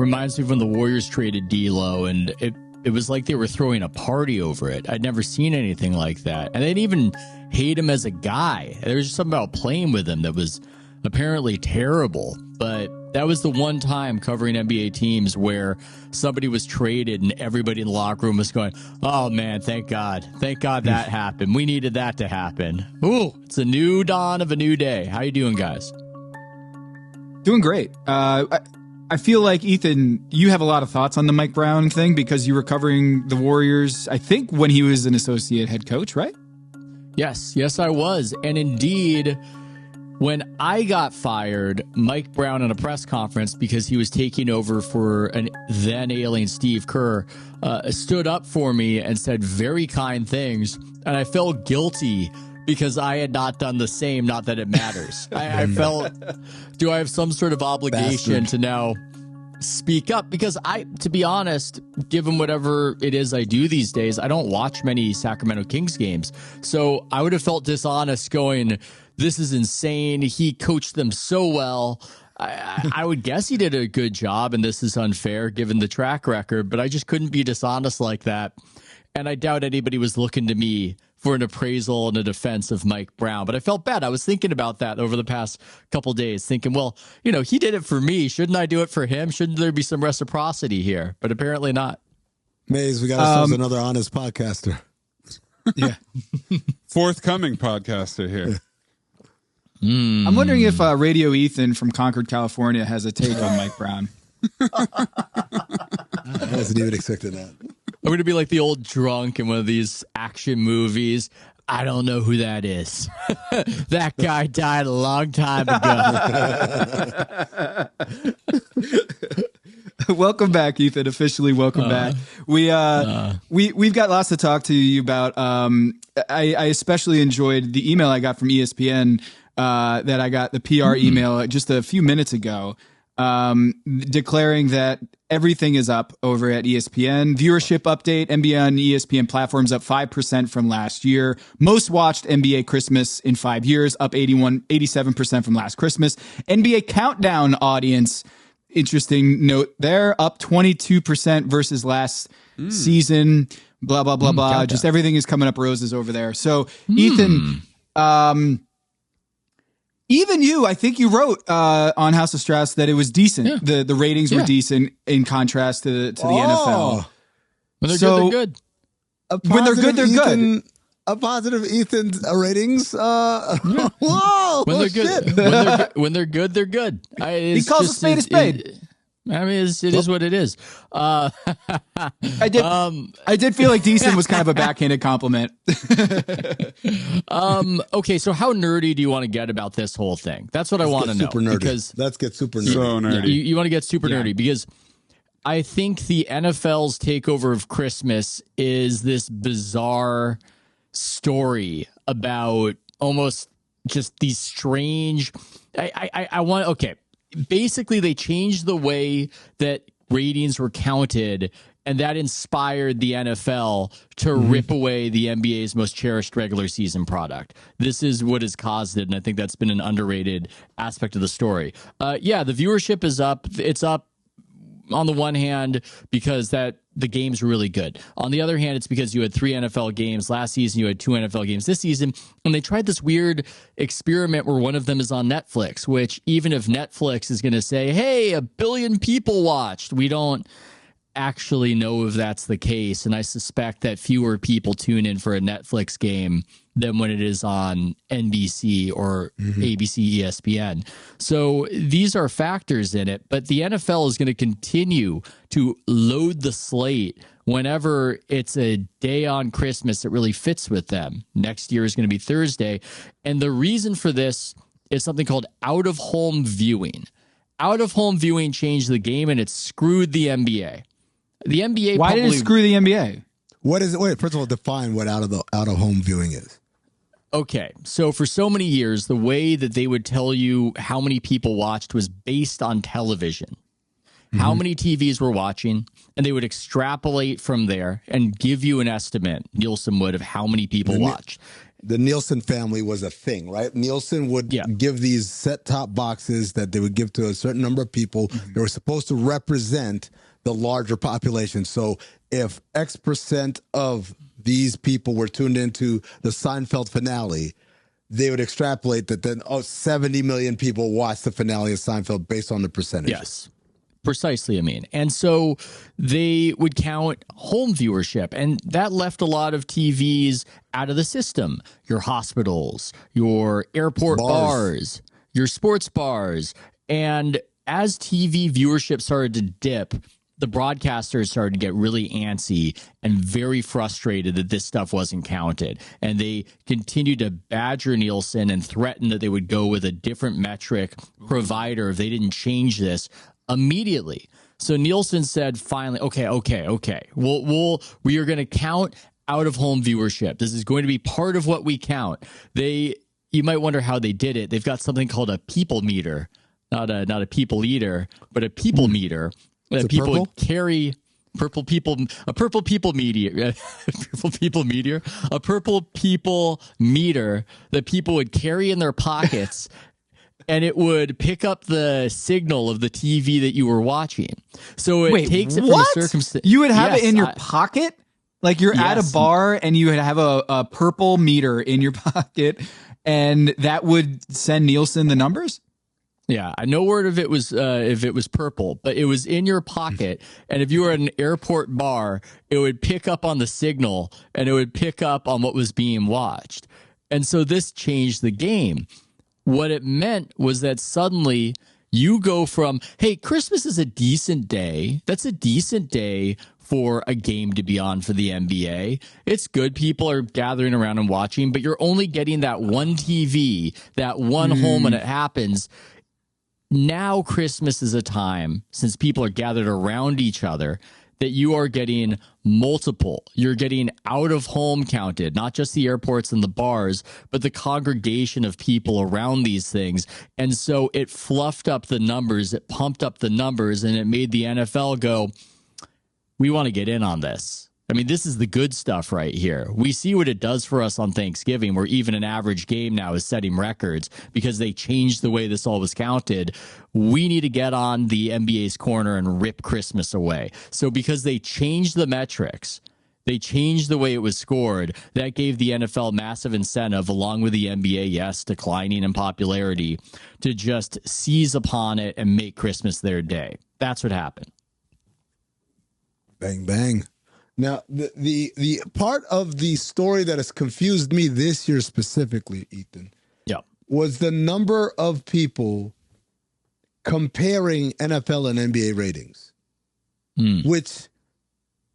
reminds me of when the Warriors traded D'Lo, and it was like they were throwing a party over it. I'd never seen anything like that. And they didn't even hate him as a guy. There was just something about playing with him that was apparently terrible. But that was the one time covering NBA teams where somebody was traded and everybody in the locker room was going, oh, man, thank God. Thank God that happened. We needed that to happen. Ooh, it's a new dawn of a new day. How you doing, guys? Doing great. I feel like, Ethan, you have a lot of thoughts on the Mike Brown thing because you were covering the Warriors, I think, when he was an associate head coach, right? Yes, I was. And indeed, when I got fired, Mike Brown, in a press conference, because he was taking over for an then alien Steve Kerr, stood up for me and said very kind things. And I felt guilty because I had not done the same, not that it matters. I felt, do I have some sort of obligation to now speak up? Because to be honest, given whatever it is I do these days, I don't watch many Sacramento Kings games. So I would have felt dishonest going, this is insane. He coached them so well. I would guess he did a good job, and this is unfair given the track record, but I just couldn't be dishonest like that. And I doubt anybody was looking to me for an appraisal and a defense of Mike Brown. But I felt bad. I was thinking about that over the past couple days, thinking, well, he did it for me. Shouldn't I do it for him? Shouldn't there be some reciprocity here? But apparently not. Maze, we got ourselves another honest podcaster. Yeah. Forthcoming podcaster here. I'm wondering if Radio Ethan from Concord, California has a take on Mike Brown. I wasn't even expecting that. I'm going to be like the old drunk in one of these action movies. I don't know who that is. That guy died a long time ago. Welcome back, Ethan. Officially welcome back. We've got lots to talk to you about. I especially enjoyed the email I got from ESPN that I got, the PR email just a few minutes ago, declaring that everything is up over at ESPN. Viewership update, NBA on ESPN platforms up 5% from last year. Most watched NBA Christmas in 5 years, up 87% from last Christmas. NBA Countdown audience, interesting note there, up 22% versus last season. Blah, blah, blah, blah. Countdown. Just everything is coming up roses over there. So, Ethan, even you, I think you wrote on House of Strauss that it was decent. Yeah. The ratings were decent in contrast to the NFL. When they're good, they're good. When they're good, they're good. A positive Ethan's ratings. Whoa! When they're good, when they're good, they're good. He calls a spade a spade. I mean, it is what it is. I did feel like decent was kind of a backhanded compliment. Okay, so how nerdy do you want to get about this whole thing? That's what I want to know. Super nerdy. Because let's get super nerdy. So nerdy. You want to get super nerdy because I think the NFL's takeover of Christmas is this bizarre story about almost just these strange. Basically, they changed the way that ratings were counted, and that inspired the NFL to rip away the NBA's most cherished regular season product. This is what has caused it, and I think that's been an underrated aspect of the story. The viewership is up. It's up on the one hand because the games were really good. On the other hand, it's because you had 3 NFL games last season, you had 2 NFL games this season, and they tried this weird experiment where one of them is on Netflix, which even if Netflix is going to say, hey, 1 billion people watched, we don't actually know if that's the case. And I suspect that fewer people tune in for a Netflix game than when it is on NBC or ABC, ESPN. So these are factors in it, but the NFL is going to continue to load the slate whenever it's a day on Christmas that really fits with them. Next year is going to be Thursday. And the reason for this is something called out-of-home viewing. Out-of-home viewing changed the game, and it screwed the NBA. The NBA. Why did it screw the NBA? What is it? Wait, first of all, define what out of home viewing is. Okay, so for so many years, the way that they would tell you how many people watched was based on television. How many TVs were watching, and they would extrapolate from there and give you an estimate, Nielsen would, of how many people watched. the Nielsen family was a thing, right? Nielsen would give these set-top boxes that they would give to a certain number of people. They were supposed to represent the larger population. So if X percent of these people were tuned into the Seinfeld finale, they would extrapolate that then 70 million people watched the finale of Seinfeld based on the percentage. Yes. Precisely, Amin. And so they would count home viewership, and that left a lot of TVs out of the system. Your hospitals, your airport bars, your sports bars. And as TV viewership started to dip, the broadcasters started to get really antsy and very frustrated that this stuff wasn't counted. And they continued to badger Nielsen and threaten that they would go with a different metric provider if they didn't change this immediately. So Nielsen said, finally, okay. We are going to count out of home viewership. This is going to be part of what we count. You might wonder how they did it. They've got something called a people meter, not a people eater, but a people meter that people would carry. A purple people meter that people would carry in their pockets. And it would pick up the signal of the TV that you were watching. So it takes it from a circumstance. You would have it in your pocket? Like you're at a bar and you would have a purple meter in your pocket, and that would send Nielsen the numbers? Yeah, no word of it was if it was purple, but it was in your pocket. And if you were at an airport bar, it would pick up on the signal and it would pick up on what was being watched. And so this changed the game. What it meant was that suddenly you go from, hey, Christmas is a decent day. That's a decent day for a game to be on for the NBA. It's good. People are gathering around and watching, but you're only getting that one TV, that one home when it happens. Now Christmas is a time, since people are gathered around each other, that you are getting multiple. You're getting out of home counted, not just the airports and the bars, but the congregation of people around these things. And so it fluffed up the numbers, it pumped up the numbers, and it made the NFL go, we want to get in on this. I mean, this is the good stuff right here. We see what it does for us on Thanksgiving, where even an average game now is setting records because they changed the way this all was counted. We need to get on the NBA's corner and rip Christmas away. So because they changed the metrics, they changed the way it was scored, that gave the NFL massive incentive, along with the NBA, yes, declining in popularity, to just seize upon it and make Christmas their day. That's what happened. Bang, bang. Now, the part of the story that has confused me this year specifically, Ethan, was the number of people comparing NFL and NBA ratings, which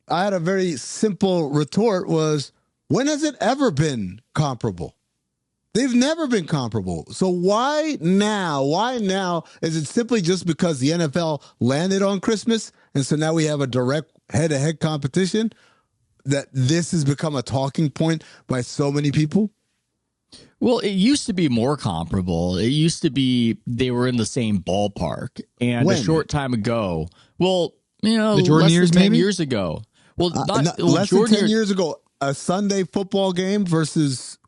I had a very simple retort was, when has it ever been comparable? They've never been comparable. So why now? Why now? Is it simply just because the NFL landed on Christmas, and so now we have a direct head-to-head competition, that this has become a talking point by so many people? Well, it used to be more comparable. It used to be they were in the same ballpark. And a short time ago, well, the Jordan less years, than 10 maybe? years ago. Well, less than 10 years ago, a Sunday football game versus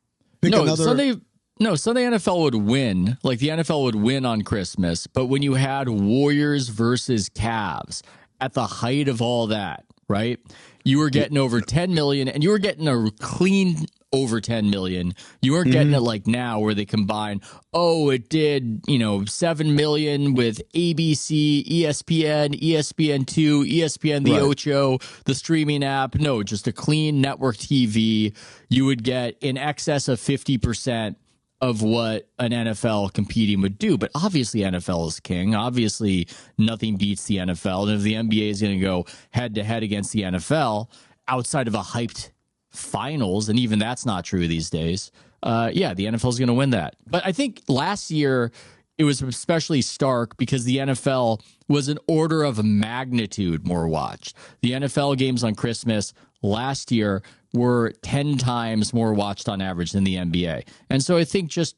Sunday NFL would win. Like the NFL would win on Christmas. But when you had Warriors versus Cavs at the height of all that, right? You were getting over 10 million, and you were getting a clean over 10 million. You weren't getting it like now where they combine, it did, 7 million with ABC, ESPN, ESPN2, ESPN the Ocho, the streaming app. No, just a clean network TV. You would get in excess of 50% of what an NFL competing would do. But obviously NFL is king. Obviously nothing beats the NFL. And if the NBA is going to go head to head against the NFL outside of a hyped finals, and even that's not true these days, the NFL is going to win that. But I think last year it was especially stark because the NFL was an order of magnitude more watched. The NFL games on Christmas last year were 10 times more watched on average than the NBA. And so I think just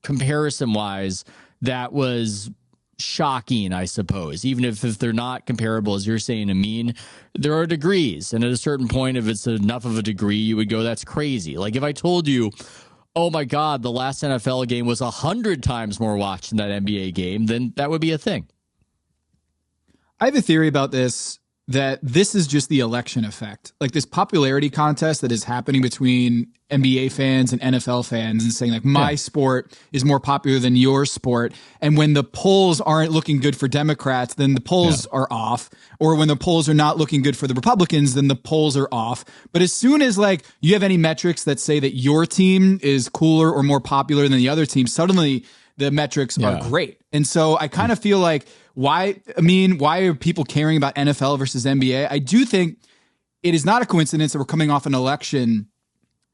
comparison-wise, that was shocking, I suppose, even if they're not comparable, as you're saying, Amin. There are degrees, and at a certain point, if it's enough of a degree, you would go, that's crazy. Like if I told you, oh my God, the last NFL game was 100 times more watched than that NBA game, then that would be a thing. I have a theory about this, that this is just the election effect. Like this popularity contest that is happening between NBA fans and NFL fans, and saying like my sport is more popular than your sport. And when the polls aren't looking good for Democrats, then the polls are off. Or when the polls are not looking good for the Republicans, then the polls are off. But as soon as like you have any metrics that say that your team is cooler or more popular than the other team, suddenly the metrics are great. And so I kind of feel like, why are people caring about NFL versus NBA? I do think it is not a coincidence that we're coming off an election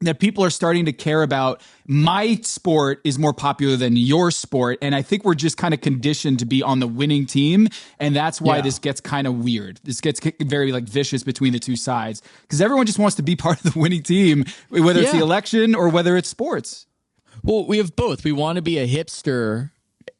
that people are starting to care about my sport is more popular than your sport. And I think we're just kind of conditioned to be on the winning team. And that's why this gets kind of weird. This gets very like vicious between the two sides, because everyone just wants to be part of the winning team, whether it's the election or whether it's sports. Well, we have both. We want to be a hipster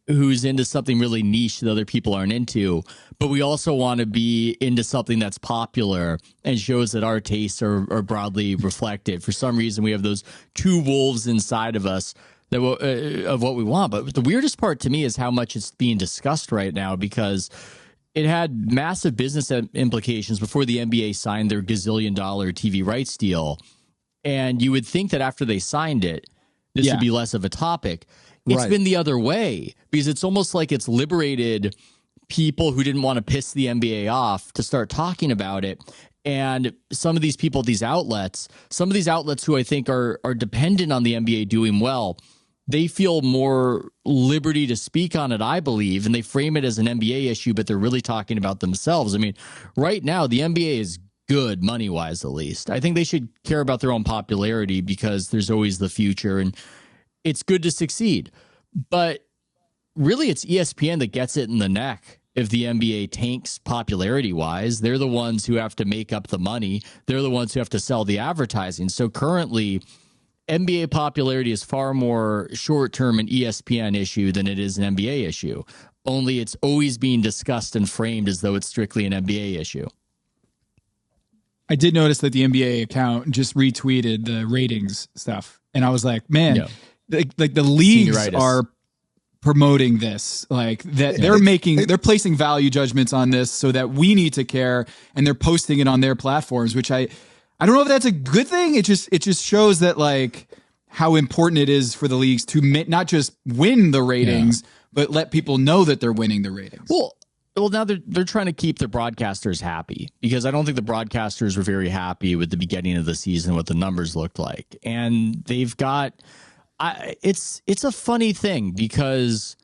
who's into something really niche that other people aren't into, but we also want to be into something that's popular and shows that our tastes are broadly reflected. For some reason, we have those two wolves inside of us that of what we want. But the weirdest part to me is how much it's being discussed right now, because it had massive business implications before the NBA signed their gazillion-dollar TV rights deal. And you would think that after they signed it, this would be less of a topic. It's been the other way, because it's almost like it's liberated people who didn't want to piss the NBA off to start talking about it. And some of these people, some of these outlets who I think are dependent on the NBA doing well, they feel more liberty to speak on it, I believe, and they frame it as an NBA issue, but they're really talking about themselves. I mean, right now, the NBA is good money-wise, at least. I think they should care about their own popularity, because there's always the future, and it's good to succeed. But really, it's ESPN that gets it in the neck if the NBA tanks popularity-wise. They're the ones who have to make up the money. They're the ones who have to sell the advertising. So currently, NBA popularity is far more short-term an ESPN issue than it is an NBA issue. Only it's always being discussed and framed as though it's strictly an NBA issue. I did notice that the NBA account just retweeted the ratings stuff. And I was like, man, like the leagues are promoting this, like that they're placing value judgments on this so that we need to care, and they're posting it on their platforms, which I don't know if that's a good thing. It just shows that like how important it is for the leagues to not just win the ratings, but let people know that they're winning the ratings. Well, now they're trying to keep the broadcasters happy, because I don't think the broadcasters were very happy with the beginning of the season, what the numbers looked like. And they've got, it's a funny thing, because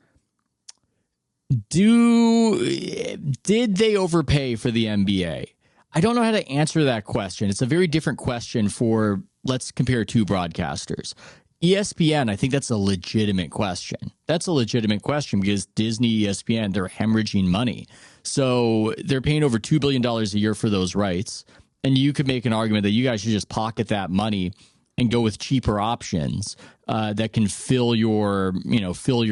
did they overpay for the NBA? I don't know how to answer that question. It's a very different question for, let's compare two broadcasters. ESPN, I think that's a legitimate question. That's a legitimate question, because Disney, ESPN, they're hemorrhaging money. So they're paying over $2 billion a year for those rights. And you could make an argument that you guys should just pocket that money and go with cheaper options that can fill your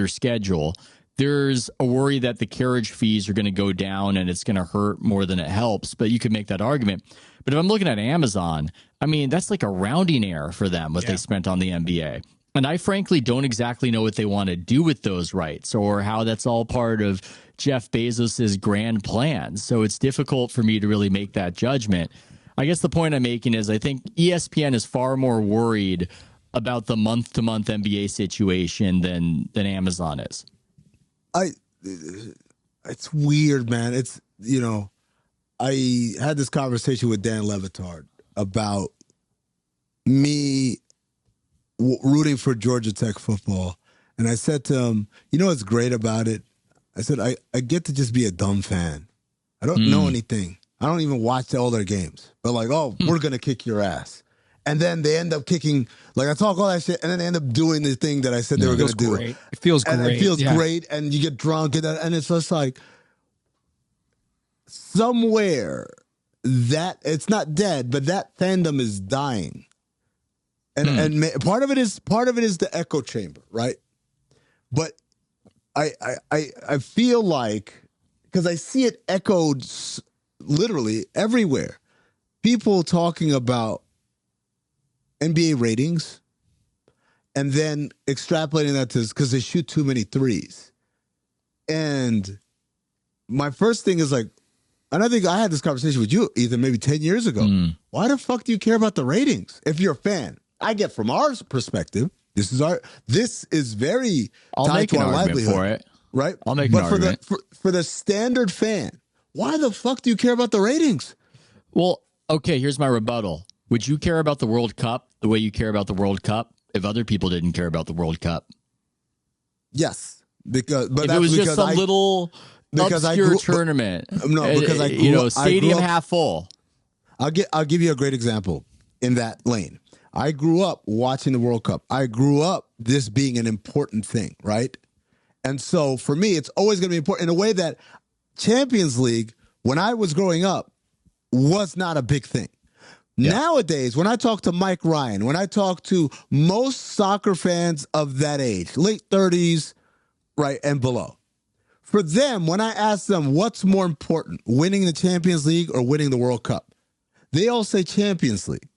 schedule. There's a worry that the carriage fees are going to go down and it's going to hurt more than it helps, but you could make that argument. But if I'm looking at Amazon, I mean, that's like a rounding error for them, what they spent on the NBA. And I frankly don't exactly know what they want to do with those rights, or how that's all part of Jeff Bezos's grand plan. So it's difficult for me to really make that judgment. I guess the point I'm making is I think ESPN is far more worried about the month-to-month NBA situation than Amazon is. It's weird, man. It's, I had this conversation with Dan Levitard about me rooting for Georgia Tech football. And I said to him, what's great about it? I said, I get to just be a dumb fan. I don't know anything. I don't even watch all their games. But we're going to kick your ass. And then they end up kicking, I talk all that shit, and then they end up doing the thing that I said they were going to do. It feels great. And it feels great, and you get drunk, and it's just like, somewhere that, it's not dead, but that fandom is dying. And part of it is the echo chamber, right? But I feel like, because I see it echoed literally everywhere. People talking about NBA ratings and then extrapolating that to because they shoot too many threes. And my first thing is like, and I think I had this conversation with you, Ethan, maybe 10 years ago. Why the fuck do you care about the ratings if you're a fan? I get from our perspective, this is very tied to our livelihood for it, right? I'll make an argument. For the standard fan, why the fuck do you care about the ratings? Well, okay, here's my rebuttal. Would you care about the World Cup the way you care about the World Cup if other people didn't care about the World Cup? Yes, but if it was just a little obscure tournament. Because I grew stadium half full. I'll give you a great example in that lane. I grew up watching the World Cup. I grew up this being an important thing, right? And so for me, it's always going to be important in a way that Champions League, when I was growing up, was not a big thing. Yeah. Nowadays, when I talk to Mike Ryan, when I talk to most soccer fans of that age, late 30s, right, and below, for them, when I ask them what's more important, winning the Champions League or winning the World Cup, they all say Champions League.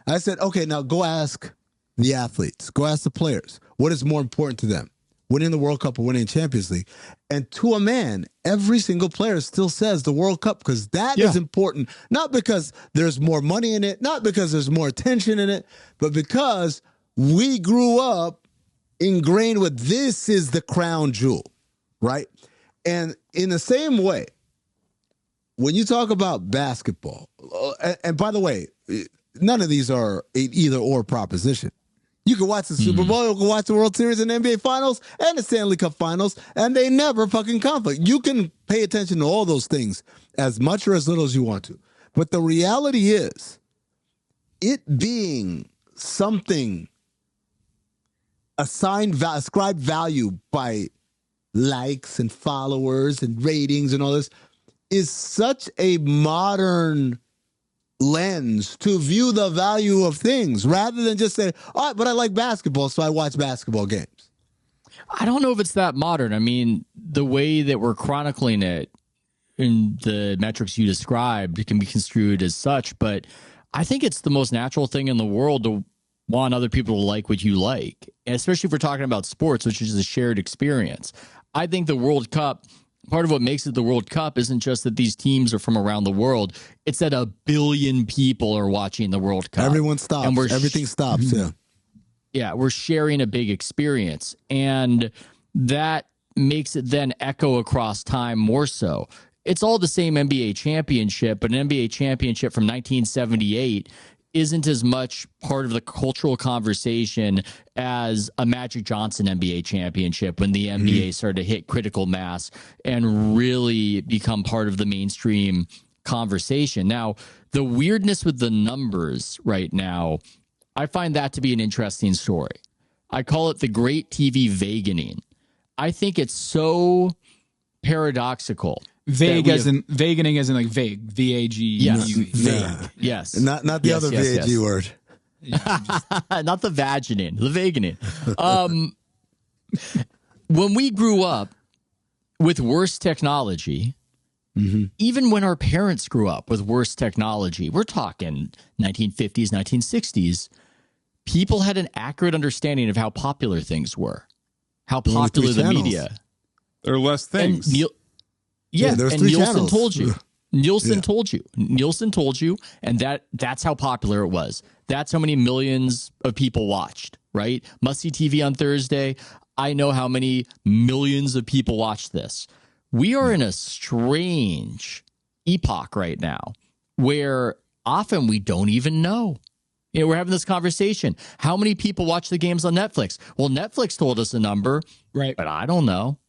I said, okay, now go ask the athletes, go ask the players, what is more important to them, winning the World Cup or winning the Champions League? And to a man, every single player still says the World Cup because that is important, not because there's more money in it, not because there's more attention in it, but because we grew up ingrained with this is the crown jewel, right? And in the same way, when you talk about basketball, and by the way, none of these are an either-or proposition. You can watch the Super Bowl, you can watch the World Series and NBA Finals and the Stanley Cup Finals, and they never fucking conflict. You can pay attention to all those things as much or as little as you want to. But the reality is, it being something ascribed value by likes and followers and ratings and all this is such a modern lens to view the value of things rather than just say, all right, but I like basketball, so I watch basketball games. I don't know if it's that modern. I mean, the way that we're chronicling it in the metrics you described, it can be construed as such, but I think it's the most natural thing in the world to want other people to like what you like, and especially if we're talking about sports, which is a shared experience. I think the World Cup, part of what makes it the World Cup isn't just that these teams are from around the world. It's that 1 billion people are watching the World Cup. Everyone stops. And everything stops. Yeah. Yeah. We're sharing a big experience. And that makes it then echo across time more so. It's all the same NBA championship, but an NBA championship from 1978 isn't as much part of the cultural conversation as a Magic Johnson NBA championship when the NBA started to hit critical mass and really become part of the mainstream conversation. Now, the weirdness with the numbers right now, I find that to be an interesting story. I call it the great TV veganing. I think it's so paradoxical. Veganing as in like vague, V-A-G. Yes, vague. Yes, not the other V-A-G word. Not the vagining, the veganing. When we grew up with worse technology, even when our parents grew up with worse technology, we're talking 1950s, 1960s, people had an accurate understanding of how popular things were, how popular the media. There are less things. And Nielsen told you. Nielsen told you. Nielsen told you, and that's how popular it was. That's how many millions of people watched, right? Must See TV on Thursday. I know how many millions of people watched this. We are in a strange epoch right now where often we don't even know. You know, we're having this conversation. How many people watch the games on Netflix? Well, Netflix told us a number, right? But I don't know.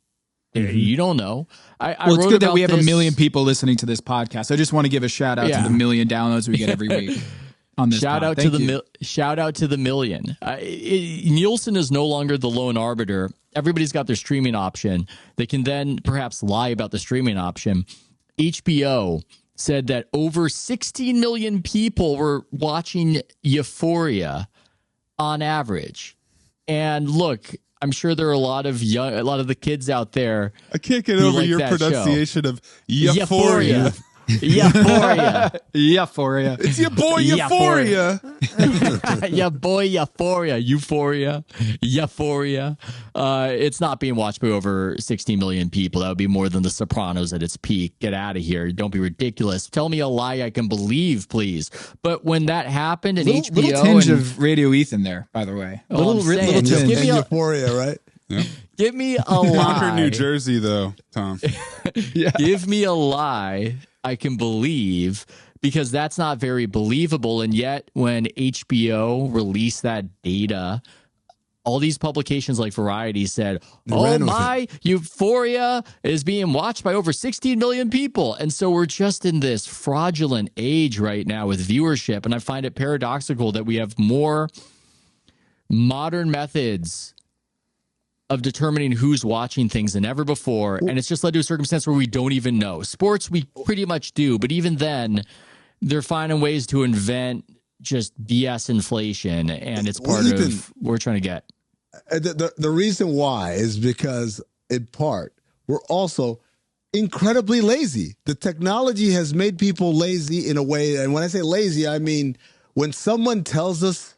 You don't know. It's good that we have 1 million people listening to this podcast. I just want to give a shout out to the 1 million downloads we get every week on this. Shout out to the million. Nielsen is no longer the lone arbiter. Everybody's got their streaming option. They can then perhaps lie about the streaming option. HBO said that over 16 million people were watching Euphoria on average. And look, I'm sure there are a lot of the kids out there. I can't get over your pronunciation of Euphoria. Euphoria. Euphoria. It's your boy Euphoria. Your boy Euphoria. Euphoria. It's not being watched by over 16 million people. That would be more than The Sopranos at its peak. Get out of here. Don't be ridiculous. Tell me a lie I can believe, please. But when that happened in HBO, little tinge of Radio Ethan there, by the way. Little tinge. Just give me Euphoria, right? Yep. Give me a lie. Concord, New Jersey, though, Tom. Yeah. Give me a lie I can believe, because that's not very believable. And yet when HBO released that data, all these publications like Variety said, Euphoria is being watched by over 16 million people. And so we're just in this fraudulent age right now with viewership. And I find it paradoxical that we have more modern methods of determining who's watching things than ever before. And it's just led to a circumstance where we don't even know. Sports, we pretty much do. But even then, they're finding ways to invent just BS inflation. And it's part of what we're trying to get. The reason why is because, in part, we're also incredibly lazy. The technology has made people lazy in a way. And when I say lazy, I mean when someone tells us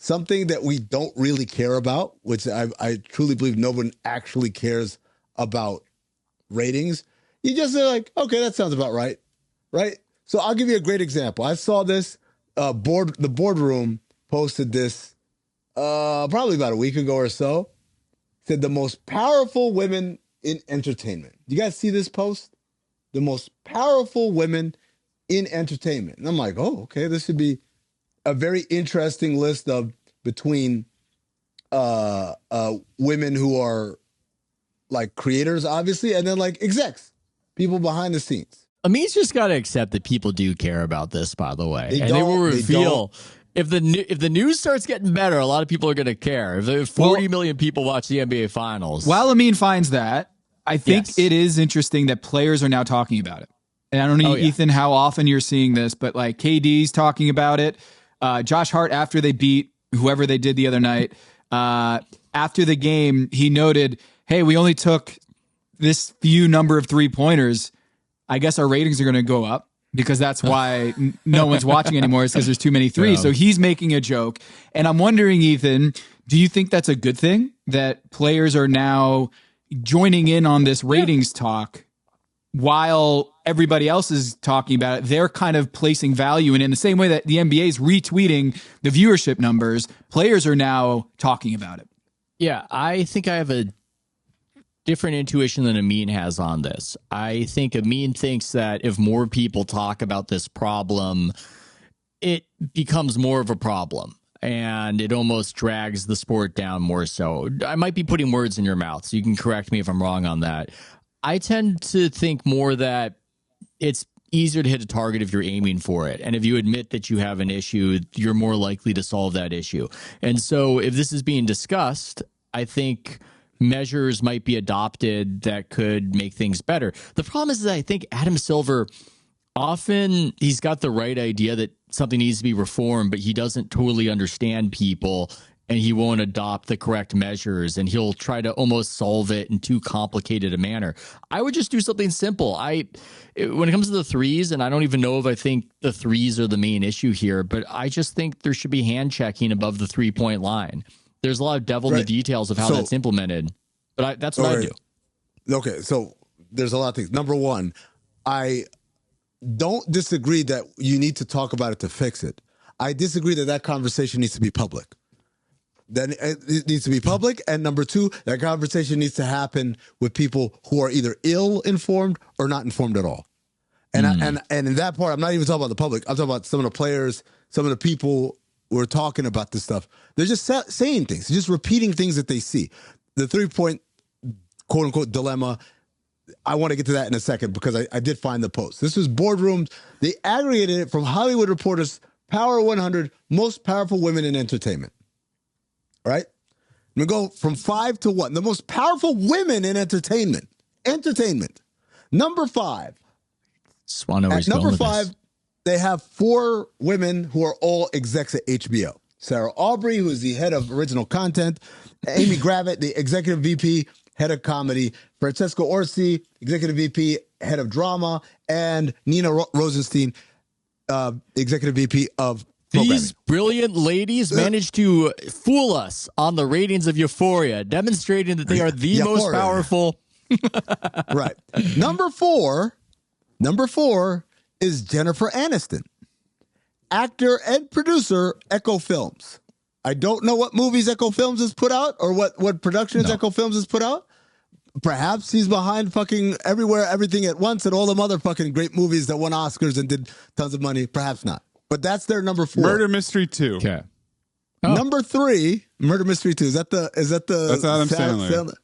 something that we don't really care about, which I truly believe no one actually cares about ratings, you just say like, okay, that sounds about right, right? So I'll give you a great example. I saw this, the boardroom posted this probably about a week ago or so, said the most powerful women in entertainment. You guys see this post? The most powerful women in entertainment. And I'm like, oh, okay, this should be a very interesting list of between women who are like creators, obviously, and then like execs, people behind the scenes. Amin's just got to accept that people do care about this, by the way. They will reveal if the news starts getting better, a lot of people are going to care. If 40 million people watch the NBA Finals. While Amin finds that, I think it is interesting that players are now talking about it. And I don't know, Ethan, how often you're seeing this, but like KD's talking about it. Josh Hart, after they beat whoever they did the other night, after the game, he noted, hey, we only took this few number of 3-pointers. I guess our ratings are going to go up because that's why no one's watching anymore, is because there's too many threes. So he's making a joke. And I'm wondering, Ethan, do you think that's a good thing that players are now joining in on this ratings talk while everybody else is talking about it? They're kind of placing value in the same way that the NBA is retweeting the viewership numbers. Players are now talking about it. Yeah, I think I have a different intuition than Amin has on this. I think Amin thinks that if more people talk about this problem, it becomes more of a problem and it almost drags the sport down more so. I might be putting words in your mouth, so you can correct me if I'm wrong on that. I tend to think more that it's easier to hit a target if you're aiming for it. And if you admit that you have an issue, you're more likely to solve that issue. And so if this is being discussed, I think measures might be adopted that could make things better. The problem is that I think Adam Silver, often he's got the right idea that something needs to be reformed, but he doesn't totally understand people and he won't adopt the correct measures and he'll try to almost solve it in too complicated a manner. I would just do something simple. When it comes to the threes, and I don't even know if I think the threes are the main issue here, but I just think there should be hand checking above the 3-point line. There's a lot of devil in the details of how that's implemented, but that's what I do. Okay, so there's a lot of things. Number one, I don't disagree that you need to talk about it to fix it. I disagree that conversation needs to be public. Then it needs to be public. And number two, that conversation needs to happen with people who are either ill-informed or not informed at all. And and in that part, I'm not even talking about the public. I'm talking about some of the players, some of the people who are talking about this stuff. They're just saying things, just repeating things that they see. The 3-point, quote-unquote, dilemma, I want to get to that in a second because I did find the post. This was Boardrooms. They aggregated it from Hollywood Reporter's Power 100 Most Powerful Women in Entertainment. All right? I'm going to go from 5 to 1. The most powerful women in entertainment. Entertainment. Number 5. At number 5, they have 4 women who are all execs at HBO. Sarah Aubrey, who is the head of original content, Amy Gravitt, the executive VP, head of comedy, Francesco Orsi, executive VP, head of drama, and Nina Rosenstein, executive VP of programming. These brilliant ladies managed to fool us on the ratings of Euphoria, demonstrating that they are the most powerful. Right. Number four is Jennifer Aniston, actor and producer, Echo Films. I don't know what movies Echo Films has put out or what productions Echo Films has put out. Perhaps he's behind fucking Everywhere, Everything at Once and all them other fucking great movies that won Oscars and did tons of money. Perhaps not. But that's their number 4. Murder Mystery 2. Okay. Number 3, Murder Mystery 2. Is that the That's Adam Sandler.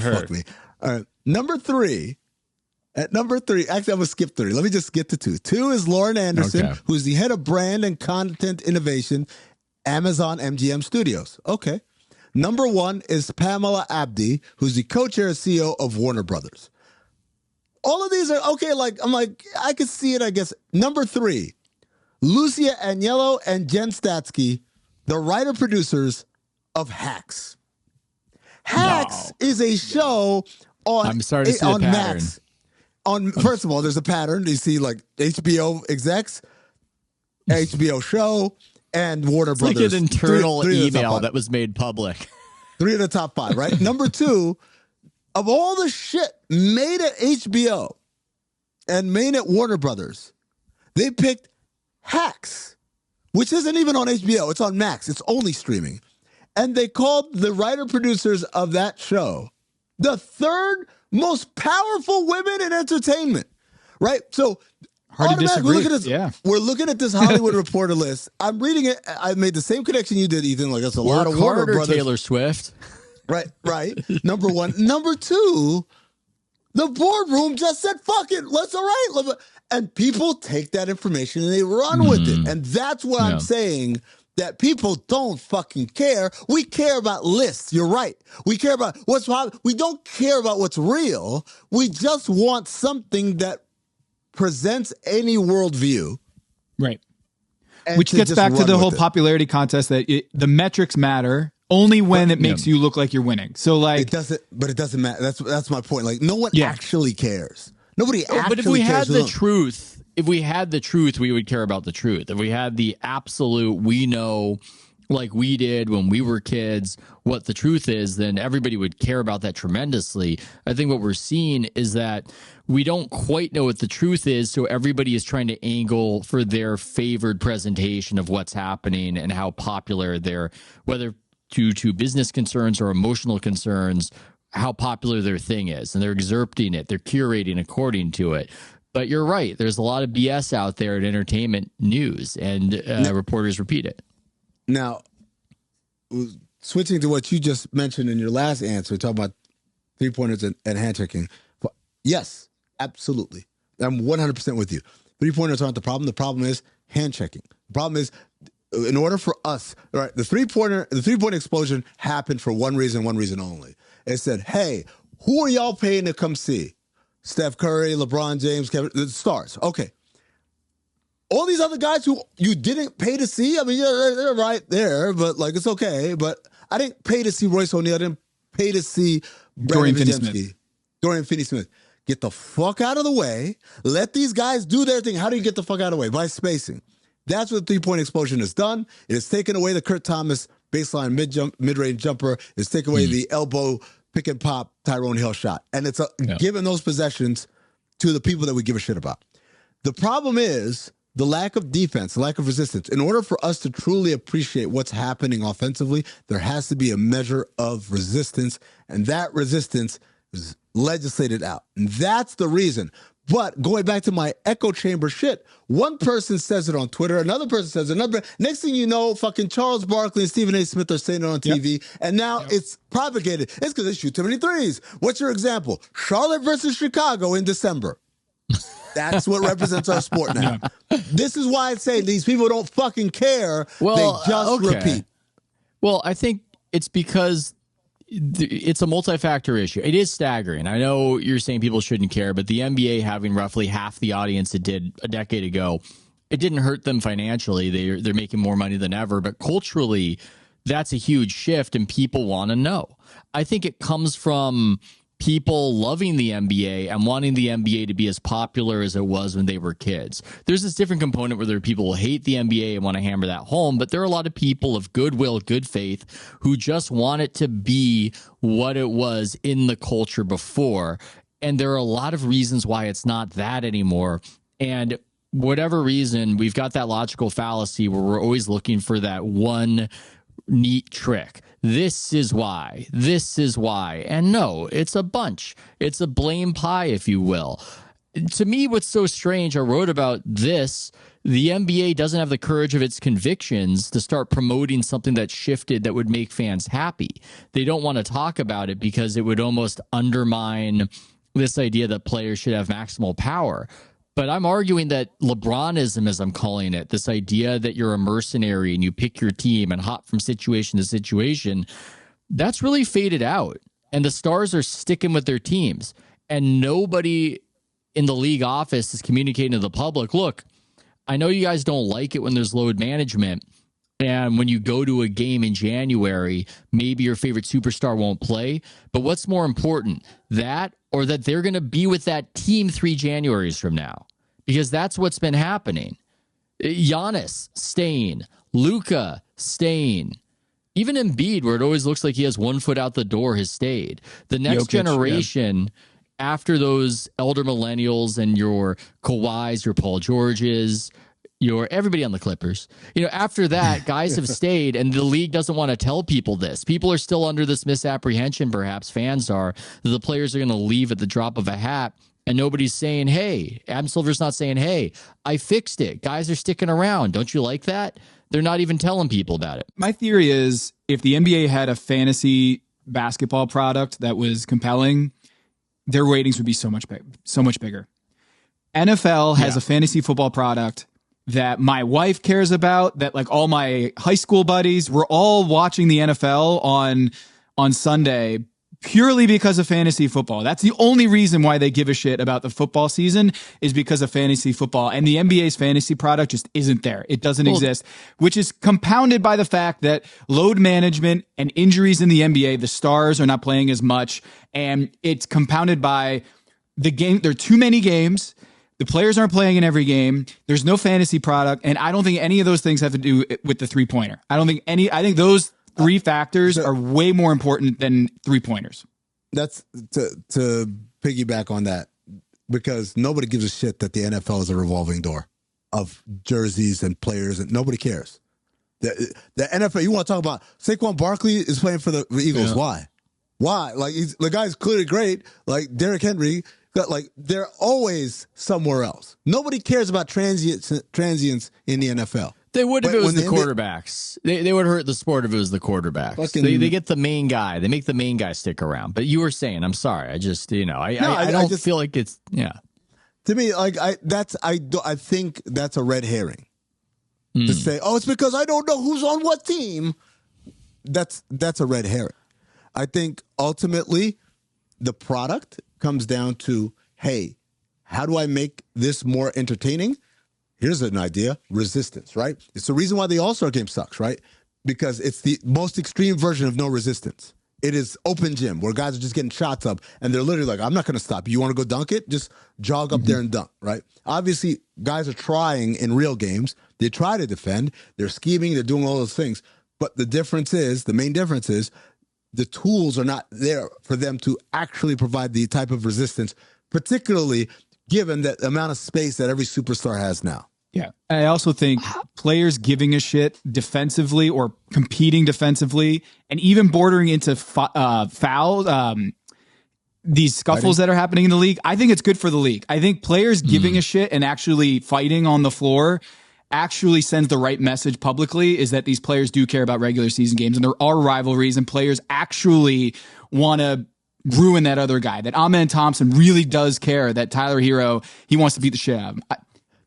Fuck me. All right. Number 3. At number 3, actually, I'm going to skip 3. Let me just get to 2. 2 is Lauren Anderson, who's the head of brand and content innovation, Amazon MGM Studios. Okay. Number 1 is Pamela Abdi, who's the co-chair and CEO of Warner Brothers. All of these are okay. I'm like, I could see it, I guess. Number 3, Lucia Agnello and Jen Statsky, the writer-producers of Hacks. Hacks is a show on, I'm starting to see the pattern. Max. First of all, there's a pattern. You see, like, HBO execs, HBO show, and Warner Brothers. Like an internal email that was made public. 3 of the top 5, right? Number 2, of all the shit made at HBO and made at Warner Brothers, they picked Hacks, which isn't even on HBO. It's on Max. It's only streaming. And they called the writer-producers of that show the 3rd most powerful women in entertainment, right? So hard to disagree. We're looking at this Hollywood Reporter list. I'm reading it. I made the same connection you did, Ethan. Like, that's a lot of Warner Brothers. Taylor Swift. Right. Number 1. Number 2, the boardroom just said, fuck it. Let's all right. And people take that information and they run with it. And that's what I'm saying, that people don't fucking care. We care about lists. You're right. We care about what's hot. We don't care about what's real. We just want something that presents any worldview. Right. Which gets back to the whole popularity contest that the metrics matter only when it makes you look like you're winning. So like it doesn't matter. That's my point. Like no one actually cares. Nobody actually cares. But if we had the truth, we would care about the truth. If we had the absolute, we know, like we did when we were kids, what the truth is, then everybody would care about that tremendously. I think what we're seeing is that we don't quite know what the truth is, so everybody is trying to angle for their favored presentation of what's happening and how popular they're, whether due to business concerns or emotional concerns, how popular their thing is, and they're excerpting it, they're curating according to it. But you're right, there's a lot of BS out there in entertainment news, and reporters repeat it. Now, switching to what you just mentioned in your last answer, talking about 3-pointers and handshaking. Yes, absolutely. I'm 100% with you. 3-pointers aren't the problem. The problem is handshaking. The problem is, in order for us, right, the 3-point explosion happened for one reason only. It said, hey, who are y'all paying to come see? Steph Curry, LeBron James, Kevin, the stars. Okay. All these other guys who you didn't pay to see, I mean, they're right there, but like, it's okay. But I didn't pay to see Royce O'Neal. I didn't pay to see Dorian Finney-Smith. Get the fuck out of the way. Let these guys do their thing. How do you get the fuck out of the way? By spacing. That's what the 3-point explosion has done. It has taken away the Kurt Thomas baseline mid-range jumper. It's taken away the elbow pick and pop Tyrone Hill shot. And it's given those possessions to the people that we give a shit about. The problem is the lack of defense, the lack of resistance. In order for us to truly appreciate what's happening offensively, there has to be a measure of resistance. And that resistance is legislated out. And that's the reason. But going back to my echo chamber shit, one person says it on Twitter, another person says it, another. Next thing you know, fucking Charles Barkley and Stephen A. Smith are saying it on TV, and now it's propagated. It's because they shoot too many threes. What's your example? Charlotte versus Chicago in December. That's what represents our sport now. This is why I say these people don't fucking care. Well, they just repeat. Well, I think it's because it's a multi-factor issue. It is staggering. I know you're saying people shouldn't care, but the NBA having roughly half the audience it did a decade ago it didn't hurt them financially. They're making more money than ever, but culturally, that's a huge shift, and people want to know. I think it comes from people loving the NBA and wanting the NBA to be as popular as it was when they were kids. There's this different component where there are people who hate the NBA and want to hammer that home, but there are a lot of people of goodwill, good faith, who just want it to be what it was in the culture before. And there are a lot of reasons why it's not that anymore. And whatever reason, we've got that logical fallacy where we're always looking for that one neat trick. This is why. This is why. And no, it's a bunch. It's a blame pie, if you will. To me, what's so strange, I wrote about this, the NBA doesn't have the courage of its convictions to start promoting something that shifted that would make fans happy. They don't want to talk about it because it would almost undermine this idea that players should have maximal power. But I'm arguing that LeBronism, as I'm calling it, this idea that you're a mercenary and you pick your team and hop from situation to situation, that's really faded out. And the stars are sticking with their teams. And nobody in the league office is communicating to the public, look, I know you guys don't like it when there's load management. And when you go to a game in January, maybe your favorite superstar won't play. But what's more important, that or that they're going to be with that team 3 Januaries from now? Because that's what's been happening. Giannis staying, Luka staying, even Embiid, where it always looks like he has one foot out the door, has stayed. The next generation, after those elder millennials and your Kawhis, your Paul Georges, your everybody on the Clippers, after that, guys have stayed, and the league doesn't want to tell people this. People are still under this misapprehension, perhaps fans are, that the players are going to leave at the drop of a hat. And nobody's saying, hey, Adam Silver's not saying, hey, I fixed it. Guys are sticking around. Don't you like that? They're not even telling people about it. My theory is if the NBA had a fantasy basketball product that was compelling, their ratings would be so much bigger. NFL has a fantasy football product that my wife cares about, that like all my high school buddies, we're all watching the NFL on Sunday purely because of fantasy football. That's the only reason why they give a shit about the football season, is because of fantasy football. And the NBA's fantasy product just isn't there. It doesn't exist, which is compounded by the fact that load management and injuries in the NBA, the stars are not playing as much. And it's compounded by the game. There are too many games. The players aren't playing in every game. There's no fantasy product. And I don't think any of those things have to do with the 3-pointer. I think those 3 factors are way more important than 3-pointers. That's to piggyback on that, because nobody gives a shit that the NFL is a revolving door of jerseys and players, and nobody cares. The NFL, you want to talk about Saquon Barkley is playing for the Eagles. Yeah. Why? Like, the guy's clearly great. Like Derrick Henry, they're always somewhere else. Nobody cares about transients in the NFL. They would if it was the quarterbacks. They would hurt the sport if it was the quarterbacks. They get the main guy. They make the main guy stick around. But you were saying, I'm sorry. I just, I don't feel like it's, To me, I think that's a red herring. To say, it's because I don't know who's on what team. That's a red herring. I think ultimately the product comes down to, hey, how do I make this more entertaining? Here's an idea: resistance, right? It's the reason why the All-Star game sucks, right? Because it's the most extreme version of no resistance. It is open gym where guys are just getting shots up and they're literally like, I'm not going to stop. You want to go dunk it? Just jog up there and dunk, right? Obviously, guys are trying in real games. They try to defend. They're scheming. They're doing all those things. But the main difference is the tools are not there for them to actually provide the type of resistance, particularly given that amount of space that every superstar has now. Yeah. I also think players giving a shit defensively or competing defensively and even bordering into foul, these scuffles that are happening in the league, I think it's good for the league. I think players giving a shit and actually fighting on the floor actually sends the right message publicly, is that these players do care about regular season games and there are rivalries and players actually want to ruin that other guy, that Amen Thompson really does care that Tyler Hero, he wants to beat the shit out of him.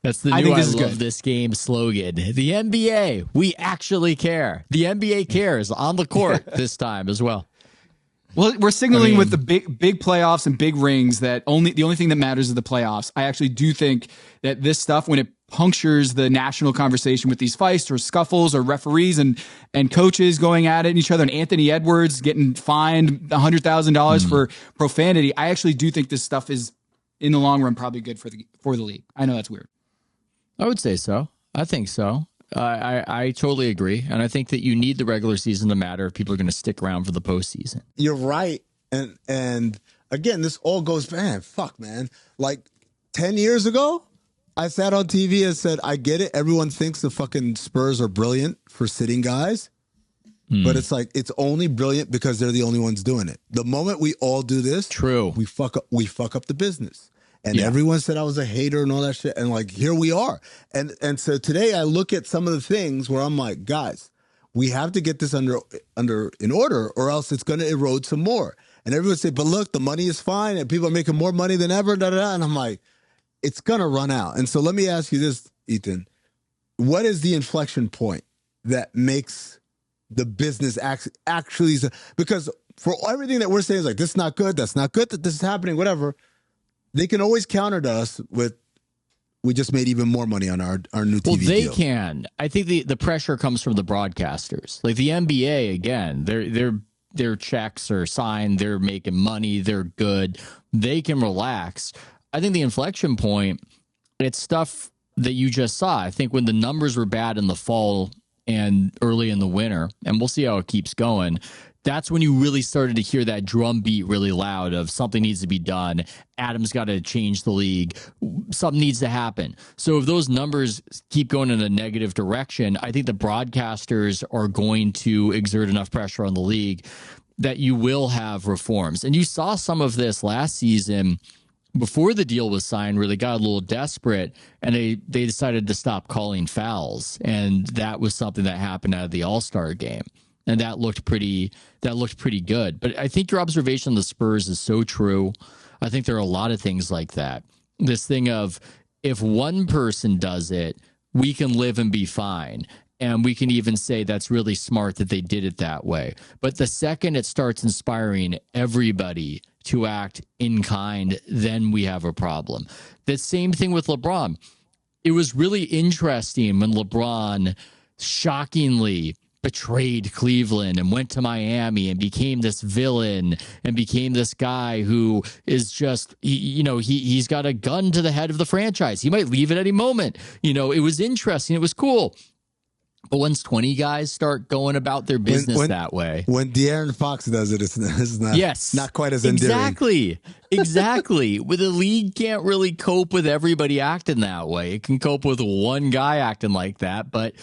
That's the new I love this game slogan. The NBA, we actually care. The NBA cares on the court this time as well. Well, we're signaling with the big playoffs and big rings that the only thing that matters is the playoffs. I actually do think that this stuff, when it punctures the national conversation with these fights or scuffles or referees and coaches going at it and each other, and Anthony Edwards getting fined $100,000 for profanity, I actually do think this stuff is, in the long run, probably good for the league. I know that's weird. I would say so. I think so. I totally agree. And I think that you need the regular season to matter if people are going to stick around for the postseason. You're right. And again, this all goes, man. Like 10 years ago, I sat on TV and said, I get it. Everyone thinks the fucking Spurs are brilliant for sitting guys. But it's like, it's only brilliant because they're the only ones doing it. The moment we all do this, we fuck up the business. And everyone said I was a hater and all that shit. And like, here we are. And so today I look at some of the things where I'm like, guys, we have to get this in order or else it's going to erode some more. And everyone say, but look, the money is fine and people are making more money than ever. And I'm like, it's going to run out. And so let me ask you this, Ethan. What is the inflection point that makes the business actually, because for everything that we're saying is like, this is not good, that's not good, that this is happening, whatever. They can always counter to us with, we just made even more money on our new TV deal. Well, they can. I think the pressure comes from the broadcasters. Like the NBA, again, their checks are signed, they're making money, they're good. They can relax. I think the inflection point, it's stuff that you just saw. I think when the numbers were bad in the fall and early in the winter, and we'll see how it keeps going, that's when you really started to hear that drum beat really loud of something needs to be done. Adam's got to change the league. Something needs to happen. So if those numbers keep going in a negative direction, I think the broadcasters are going to exert enough pressure on the league that you will have reforms. And you saw some of this last season before the deal was signed, where they got a little desperate and they decided to stop calling fouls. And that was something that happened out of the All-Star game. And that looked pretty good. But I think your observation of the Spurs is so true. I think there are a lot of things like that. This thing of, if one person does it, we can live and be fine. And we can even say that's really smart that they did it that way. But the second it starts inspiring everybody to act in kind, then we have a problem. The same thing with LeBron. It was really interesting when LeBron shockingly betrayed Cleveland and went to Miami and became this villain and became this guy who is just, he's got a gun to the head of the franchise. He might leave at any moment. It was interesting. It was cool. But once 20 guys start going about their business that way. When De'Aaron Fox does it, it's not quite as endearing. Exactly. Well, the league can't really cope with everybody acting that way. It can cope with one guy acting like that, but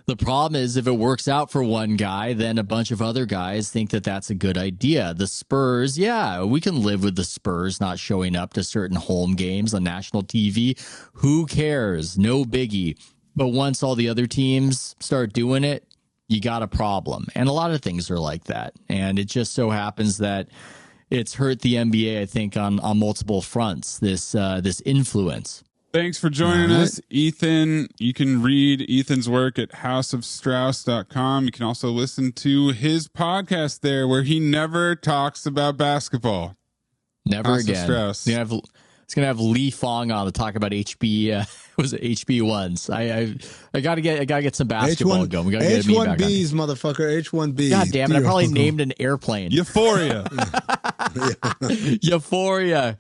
the problem is, if it works out for one guy, then a bunch of other guys think that that's a good idea. The Spurs, we can live with the Spurs not showing up to certain home games on national TV. Who cares? No biggie. But once all the other teams start doing it, you got a problem. And a lot of things are like that. And it just so happens that it's hurt the NBA, I think, on multiple fronts, this influence. Thanks for joining us, Ethan. You can read Ethan's work at houseofstrauss.com. You can also listen to his podcast there where he never talks about basketball. Never House again. It's going to have Lee Fong on to talk about HB. Was it HB1s? I got to get some basketball going. We got to get me back on. H1Bs, motherfucker. H1Bs. God damn it. I probably named an airplane. Euphoria. Euphoria.